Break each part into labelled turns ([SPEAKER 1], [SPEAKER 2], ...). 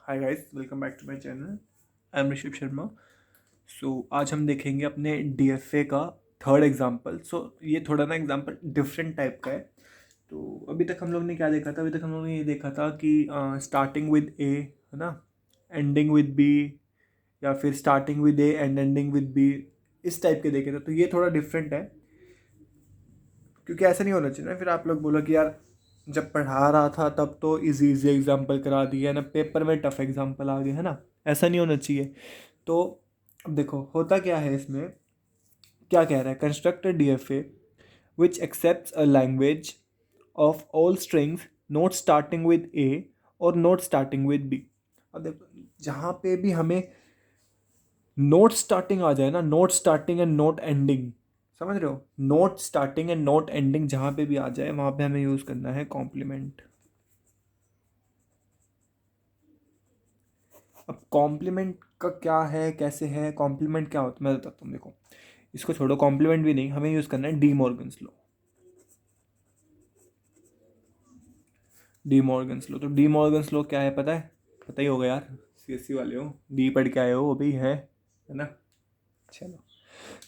[SPEAKER 1] Hi guys, welcome back to my channel. I am Rishabh Sharma. आज हम देखेंगे अपने डीएफए का थर्ड एग्जांपल। ये थोड़ा ना एग्जांपल डिफरेंट टाइप का है। तो अभी तक हम लोग ने क्या देखा था? अभी तक हम लोग ने ये देखा था कि स्टार्टिंग विद ए, है ना, एंडिंग विद बी, या फिर starting with A and ending with B, इस टाइप के देखे थे। तो ये थोड़ा डिफरेंट है, क्योंकि ऐसा नहीं होना चाहिए ना फिर आप लोग बोलो कि यार जब पढ़ा रहा था तब तो इजी इजी एग्जाम्पल करा दिया ना, पेपर में टफ एग्जाम्पल आ गए, है ना। ऐसा नहीं होना चाहिए। तो अब देखो होता क्या है इसमें, क्या कह रहा है, construct a DFA which accepts a language of all strings not starting with A और नोट स्टार्टिंग विद बी। अब देखो जहाँ पे भी हमें नोट स्टार्टिंग आ जाए ना, note starting and note ending, समझ रहे हो, note starting and note ending जहाँ पे भी आ जाए वहाँ पे हमें यूज़ करना है कॉम्प्लीमेंट। अब कॉम्प्लीमेंट का क्या है, कैसे है कॉम्प्लीमेंट, क्या होता है मैं बताता हूँ। देखो इसको छोड़ो, कॉम्प्लीमेंट भी नहीं, हमें यूज़ करना है D Morgan's law. D Morgan's law, तो डी मॉर्गन्स लॉ क्या है पता है? पता ही होगा यार, सीएससी वाले हो, डी पढ़ के आए हो, वो भी है ना। चलो,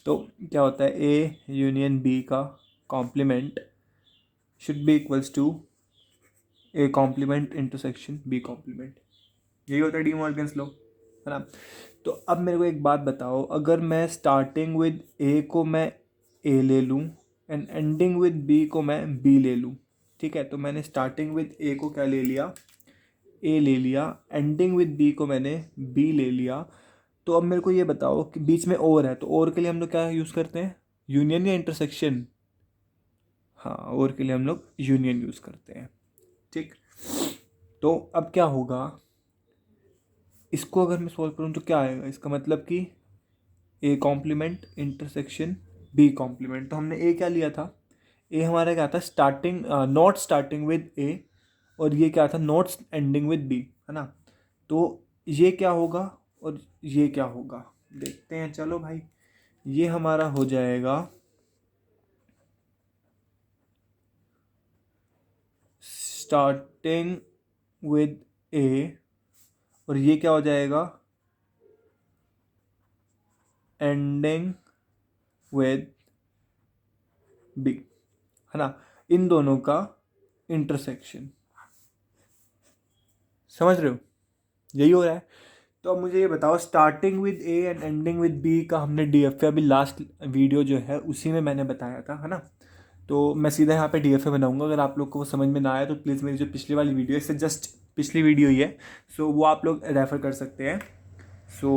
[SPEAKER 1] तो क्या होता है, ए यूनियन बी का complement should be equals to A complement intersection B complement. यही होता है डी मॉर्गन्स लॉ, है ना। तो अब मेरे को एक बात बताओ, अगर मैं स्टार्टिंग विद ए को मैं ए ले लूँ एंड एंडिंग विद बी को मैं बी ले लूँ, ठीक है। तो मैंने स्टार्टिंग विद ए को क्या ले लिया, ए ले लिया, एंडिंग विद बी को मैंने बी ले लिया। तो अब मेरे को ये बताओ कि बीच में और है, तो और के लिए हम लोग क्या यूज़ करते हैं, यूनियन या इंटरसेक्शन? हाँ, और के लिए हम लोग यूनियन यूज़ करते हैं, ठीक। तो अब क्या होगा, इसको अगर मैं सॉल्व करूँ तो क्या आएगा, इसका मतलब कि A complement intersection B complement. तो हमने ए क्या लिया था, ए हमारा क्या था, starting not starting with A, और ये क्या था, नॉट एंडिंग विद बी, है ना। तो ये क्या होगा और ये क्या होगा, देखते हैं। चलो भाई, ये हमारा हो जाएगा स्टार्टिंग विद ए, और ये क्या हो जाएगा, एंडिंग विद बी, है ना। इन दोनों का इंटरसेक्शन, समझ रहे हो, यही हो रहा है। तो अब मुझे ये बताओ, starting with A and ending with B का हमने डीएफए अभी लास्ट वीडियो जो है उसी में मैंने बताया था, है ना। तो मैं सीधा यहाँ पे डीएफए बनाऊंगा। अगर आप लोग को वो समझ में ना आया तो प्लीज़ मेरी जो पिछली वाली वीडियो है, इससे जस्ट पिछली वीडियो ही है, वो आप लोग रेफ़र कर सकते हैं।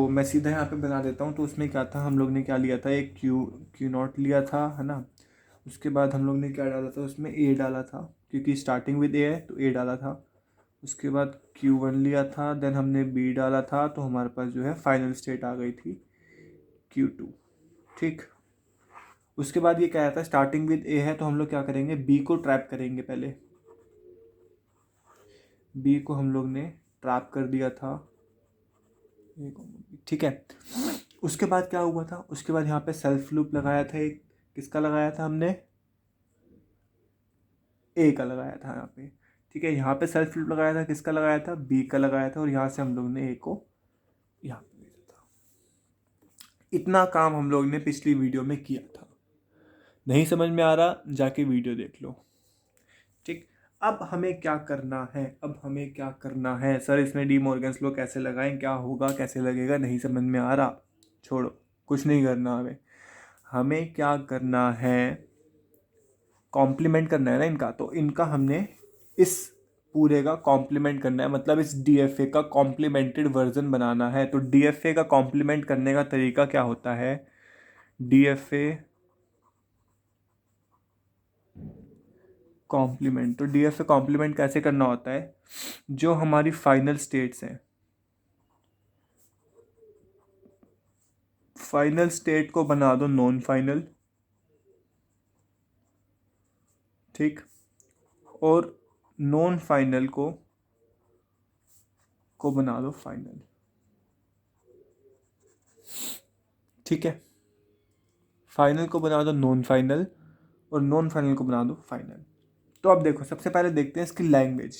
[SPEAKER 1] मैं सीधा यहाँ पे बना देता हूँ। तो उसमें क्या था, हम लोग ने क्या लिया था, एक क्यू नॉट लिया था, है ना। उसके बाद हम लोग ने क्या डाला था, उसमें ए डाला था, क्योंकि स्टार्टिंग विद ए है तो ए डाला था। उसके बाद Q1 लिया था, देन हमने B डाला था, तो हमारे पास जो है फाइनल स्टेट आ गई थी Q2, ठीक। उसके बाद ये क्या था, स्टार्टिंग विद A है तो हम लोग क्या करेंगे, B को ट्रैप करेंगे पहले। B को हम लोग ने ट्रैप कर दिया था, ठीक है। उसके बाद क्या हुआ था, उसके बाद यहाँ पे सेल्फ लूप लगाया था एक, किसका लगाया था हमने, A का लगाया था यहाँ पे, ठीक है। यहाँ पे सेल्फ लूप लगाया था, किसका लगाया था, B का लगाया था, और यहाँ से हम लोग ने A को यहाँ पे भेजा था। इतना काम हम लोग ने पिछली वीडियो में किया था। नहीं समझ में आ रहा, जाके वीडियो देख लो, ठीक। अब हमें क्या करना है, अब हमें क्या करना है, सर इसमें डी मॉर्गन्स लॉ कैसे लगाएं, क्या होगा, कैसे लगेगा, नहीं समझ में आ रहा, छोड़ो, कुछ नहीं करना। हमें हमें क्या करना है, कॉम्प्लीमेंट करना है ना इनका। तो इनका हमने इस पूरे का कॉम्प्लीमेंट करना है, मतलब इस डीएफए का कॉम्प्लीमेंटेड वर्जन बनाना है। तो डीएफए का कॉम्प्लीमेंट करने का तरीका क्या होता है, डीएफए कॉम्प्लीमेंट, तो डीएफए कॉम्प्लीमेंट कैसे करना होता है, जो हमारी फाइनल स्टेट्स हैं, फाइनल स्टेट को बना दो नॉन फाइनल, ठीक, और नॉन फाइनल को बना दो फाइनल, ठीक है। फाइनल को बना दो नॉन फाइनल और नॉन फाइनल को बना दो फाइनल। तो अब देखो, सबसे पहले देखते हैं इसकी लैंग्वेज।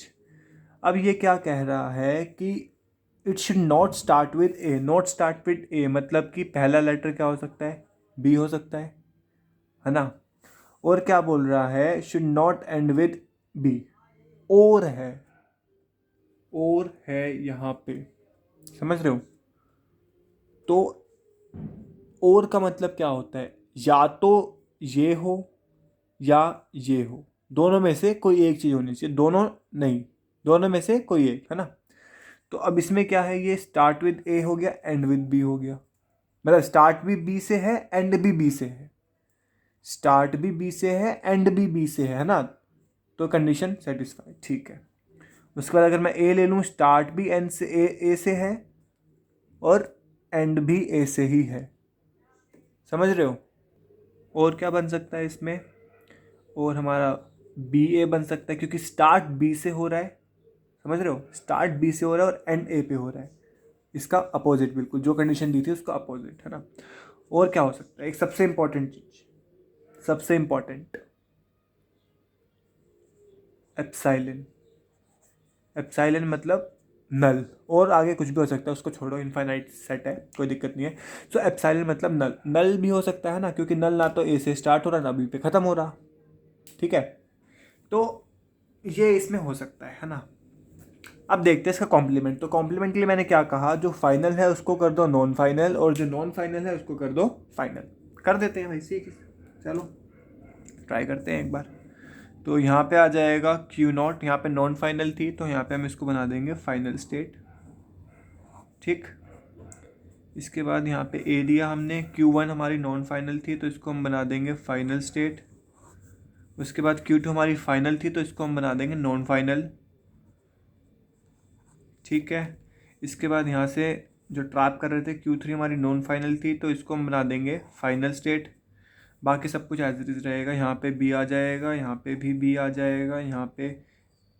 [SPEAKER 1] अब ये क्या कह रहा है कि it should not start with A, not start with A मतलब कि पहला लेटर क्या हो सकता है, बी हो सकता है ना। और क्या बोल रहा है, should not end with B, और है यहाँ पे, समझ रहे हो। तो और का मतलब क्या होता है, या तो ये हो या ये हो, दोनों में से कोई एक चीज़ होनी चाहिए, दोनों नहीं, दोनों में से कोई एक, है ना। तो अब इसमें क्या है, ये स्टार्ट विद ए हो गया, एंड विद बी हो गया, मतलब स्टार्ट भी बी से है, एंड भी बी से है, स्टार्ट भी बी से है, एंड भी बी से है ना। तो कंडीशन सेटिस्फाइड, ठीक है। उसके बाद अगर मैं ए ले लूँ, स्टार्ट भी एन से ए से है और एंड भी ए से ही है, समझ रहे हो। और क्या बन सकता है इसमें, और हमारा बी ए बन सकता है, क्योंकि स्टार्ट बी से हो रहा है, समझ रहे हो, स्टार्ट बी से हो रहा है और एंड ए पे हो रहा है, इसका अपोजिट, बिल्कुल जो कंडीशन दी थी उसका अपोजिट, है ना। और क्या हो सकता है, एक सबसे इंपॉर्टेंट चीज, सबसे इंपॉर्टेंट, एप्साइलन, एप्साइलन मतलब नल, और आगे कुछ भी हो सकता है, उसको छोड़ो, इनफाइनाइट सेट है, कोई दिक्कत नहीं है। सो एप्साइलन मतलब नल, नल भी हो सकता है ना, क्योंकि नल ना तो ए से स्टार्ट हो रहा ना बी पे ख़त्म हो रहा, ठीक है। तो ये इसमें हो सकता है ना। अब देखते हैं इसका कॉम्प्लीमेंट। तो कॉम्प्लीमेंट के लिए मैंने क्या कहा, जो फाइनल है उसको कर दो नॉन फाइनल, और जो नॉन फाइनल है उसको कर दो फाइनल। कर देते हैं भाई, ठीक, चलो ट्राई करते हैं एक बार। तो यहाँ पे आ जाएगा क्यू नॉट, यहाँ पे नॉन फाइनल थी तो यहाँ पे हम इसको बना देंगे फाइनल स्टेट, ठीक। इसके बाद यहाँ पे ए दिया हमने, Q1 हमारी नॉन फाइनल थी तो इसको हम बना देंगे फाइनल स्टेट। उसके बाद Q2 हमारी फाइनल थी तो इसको हम बना देंगे नॉन फाइनल, ठीक है। इसके बाद यहाँ से जो ट्रैप कर रहे थे, Q3 हमारी नॉन फाइनल थी तो इसको हम बना देंगे फाइनल स्टेट। बाकी सब कुछ एज इट इज़ रहेगा, यहाँ पे B आ जाएगा, यहाँ पे भी B आ जाएगा, यहाँ पे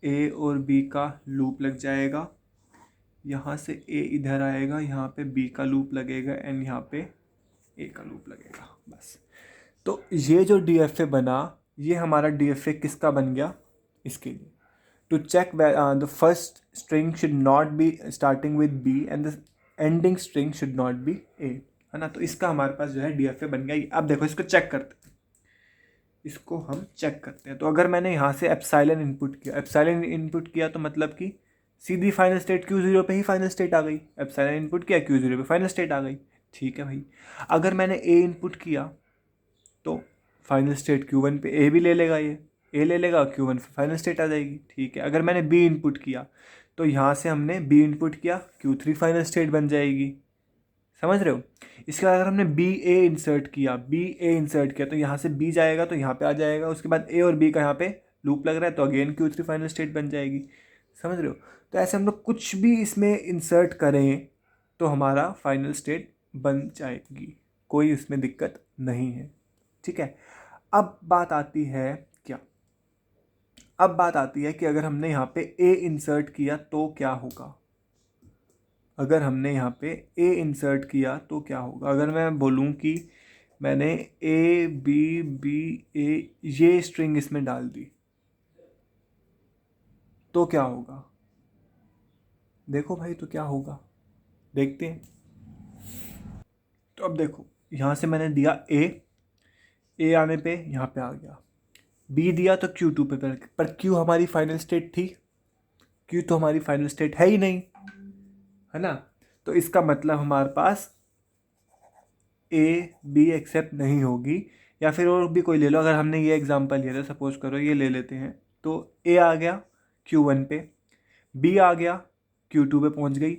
[SPEAKER 1] A और B का लूप लग जाएगा, यहाँ से A इधर आएगा, यहाँ पे B का लूप लगेगा एंड यहाँ पे A का लूप लगेगा, बस। तो ये जो DFA बना, ये हमारा DFA किसका बन गया, इसके लिए to check the first string should not be starting with B and the ending string should not be A, है ना। तो इसका हमारे पास जो है DFA बन गया। अब देखो इसको चेक करते हैं, इसको हम चेक करते हैं। तो अगर मैंने यहाँ से एप्साइलन इनपुट किया, एप्साइलन इनपुट किया तो मतलब कि सीधी फाइनल स्टेट Q0 पे ही फाइनल स्टेट आ गई, एप्साइलन इनपुट किया Q0 पे फाइनल स्टेट आ गई, ठीक है भाई। अगर मैंने A इनपुट किया तो फाइनल स्टेट Q1 पे A भी ले लेगा, ये A ले लेगा, Q1 पे फाइनल स्टेट आ जाएगी, ठीक है। अगर मैंने B इनपुट किया तो यहाँ से हमने B इनपुट किया, Q3 फाइनल स्टेट बन जाएगी, समझ रहे हो। इसके बाद अगर हमने BA इंसर्ट किया, BA इंसर्ट किया तो यहाँ से B जाएगा तो यहाँ पे आ जाएगा, उसके बाद A और B का यहाँ पे लूप लग रहा है तो अगेन Q3 फाइनल स्टेट बन जाएगी, समझ रहे हो। तो ऐसे हम लोग कुछ भी इसमें इंसर्ट करें तो हमारा फाइनल स्टेट बन जाएगी, कोई इसमें दिक्कत नहीं है, ठीक है। अब बात आती है क्या, अब बात आती है कि अगर हमने यहाँ पे A इंसर्ट किया तो क्या होगा, अगर हमने यहाँ पे A इंसर्ट किया तो क्या होगा। अगर मैं बोलूँ कि मैंने A B B A ये स्ट्रिंग इसमें डाल दी तो क्या होगा, देखो भाई तो क्या होगा, देखते हैं। तो अब देखो यहाँ से मैंने दिया A आने पे यहाँ पे आ गया, B दिया तो Q2 पे, पर Q हमारी फाइनल स्टेट थी, Q तो हमारी फाइनल स्टेट है ही नहीं, है ना। तो इसका मतलब हमारे पास B एक्सेप्ट नहीं होगी, या फिर और भी कोई ले लो। अगर हमने ये एग्जांपल लिया था, सपोज करो ये ले लेते हैं, तो A आ गया Q1 पे, B आ गया Q2 पे पहुंच गई,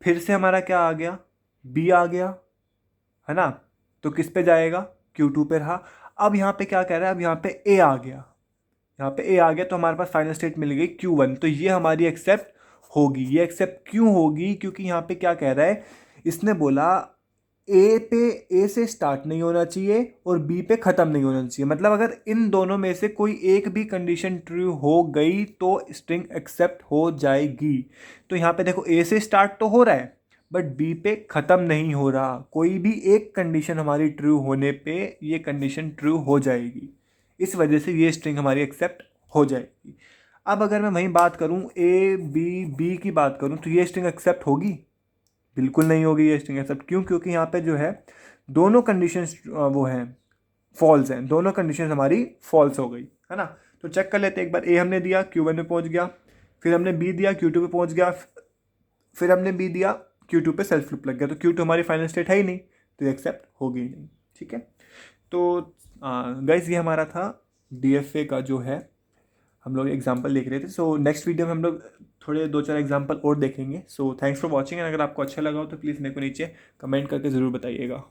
[SPEAKER 1] फिर से हमारा क्या आ गया, B आ गया, है ना। तो किस पे जाएगा, Q2 पे रहा। अब यहाँ पे क्या कह रहा है, अब यहाँ पे A आ गया, यहाँ पे A आ गया तो हमारे पास फाइनल स्टेट मिल गई Q1, तो ये हमारी एक्सेप्ट होगी। ये एक्सेप्ट क्यों होगी, क्योंकि यहाँ पे क्या कह रहा है, इसने बोला A से स्टार्ट नहीं होना चाहिए और B पे ख़त्म नहीं होना चाहिए, मतलब अगर इन दोनों में से कोई एक भी कंडीशन ट्रू हो गई तो स्ट्रिंग एक्सेप्ट हो जाएगी। तो यहाँ पे देखो A से स्टार्ट तो हो रहा है बट B पे ख़त्म नहीं हो रहा, कोई भी एक कंडीशन हमारी ट्रू होने पे ये कंडीशन ट्रू हो जाएगी, इस वजह से ये स्ट्रिंग हमारी एक्सेप्ट हो जाएगी। अब अगर मैं वहीं बात करूँ ए बी बी की बात करूँ तो ये स्ट्रिंग एक्सेप्ट होगी? बिल्कुल नहीं होगी ये स्ट्रिंग एक्सेप्ट। क्यों? क्योंकि यहाँ पे जो है दोनों कंडीशंस वो हैं फॉल्स हैं, दोनों कंडीशंस हमारी फॉल्स हो गई, है ना। तो चेक कर लेते हैं एक बार। ए हमने दिया Q1 में पहुँच गया, फिर हमने बी दिया Q2 पे पहुँच गया, फिर हमने बी दिया Q2 पे सेल्फ लूप लग गया, तो Q2 हमारी फाइनल स्टेट है ही नहीं, तो ये एक्सेप्ट होगी ही नहीं। ठीक है, तो गाइस ये हमारा था DFA का जो है हम लोग एग्जाम्पल देख रहे थे। सो नेक्स्ट वीडियो में हम लोग थोड़े 2-4 एग्जाम्पल और देखेंगे। So thanks for watching and अगर आपको अच्छा लगा हो तो प्लीज़ मेरे को नीचे कमेंट करके ज़रूर बताइएगा।